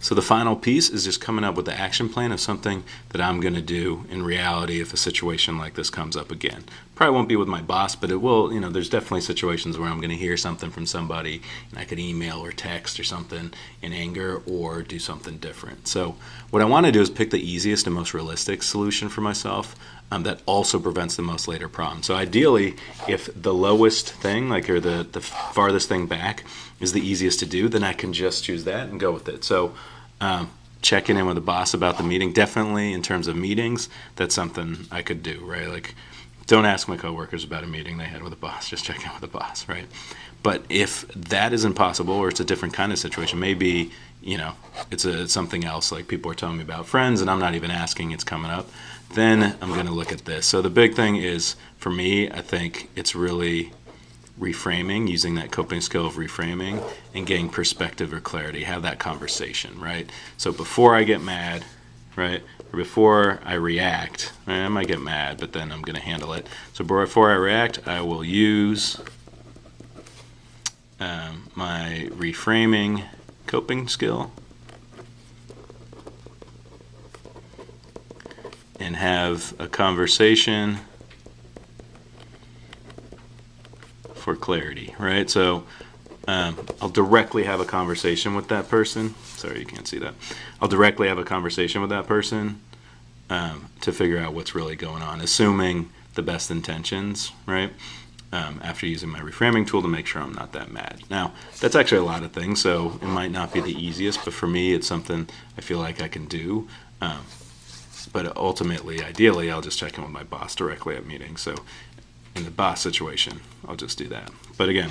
So the final piece is just coming up with the action plan of something that I'm going to do in reality if a situation like this comes up again. Probably won't be with my boss, but it will, there's definitely situations where I'm going to hear something from somebody and I could email or text or something in anger or do something different. So what I want to do is pick the easiest and most realistic solution for myself that also prevents the most later problems. So ideally, if the lowest thing, or the farthest thing back, is the easiest to do, then I can just choose that and go with it. So checking in with the boss about the meeting, definitely in terms of meetings, that's something I could do, right? Like, don't ask my coworkers about a meeting they had with a boss, just check in with the boss, right? But if that isn't possible, or it's a different kind of situation, maybe, it's something else, like people are telling me about friends and I'm not even asking, it's coming up, then I'm going to look at this. So the big thing is, for me, I think it's really reframing, using that coping skill of reframing and getting perspective or clarity, have that conversation, right? So before I get mad, right, or before I react, right, I might get mad, but then I'm going to handle it. So before I react, I will use my reframing coping skill and have a conversation for clarity, right? So I'll directly have a conversation with that person. Sorry, you can't see that. I'll directly have a conversation with that person to figure out what's really going on, assuming the best intentions, right? After using my reframing tool to make sure I'm not that mad. Now, that's actually a lot of things, so it might not be the easiest, but for me, it's something I feel like I can do. But ultimately, ideally, I'll just check in with my boss directly at meetings. So in the boss situation, I'll just do that. But again,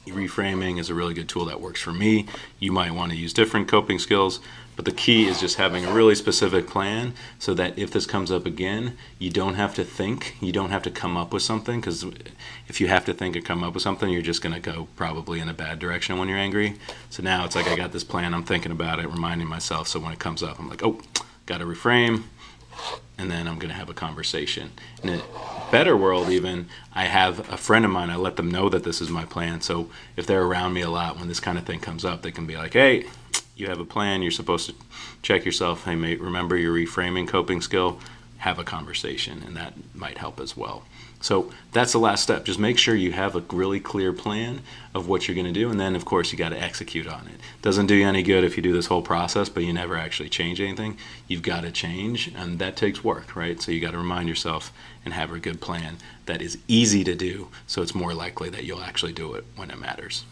reframing is a really good tool that works for me. You might want to use different coping skills, but the key is just having a really specific plan so that if this comes up again, you don't have to think, you don't have to come up with something, because if you have to think and come up with something, you're just going to go probably in a bad direction when you're angry. So now it's like, I got this plan, I'm thinking about it, reminding myself, so when it comes up, I'm like, oh, got to reframe, and then I'm going to have a conversation. In a better world, even, I have a friend of mine, I let them know that this is my plan, so if they're around me a lot, when this kind of thing comes up, they can be like, hey, you have a plan, you're supposed to check yourself, hey mate, remember your reframing coping skill, have a conversation, and that might help as well. So that's the last step. Just make sure you have a really clear plan of what you're going to do, and then of course you got to execute on it. Doesn't do you any good if you do this whole process but you never actually change anything. You've got to change, and that takes work, right? So you got to remind yourself and have a good plan that is easy to do, so it's more likely that you'll actually do it when it matters.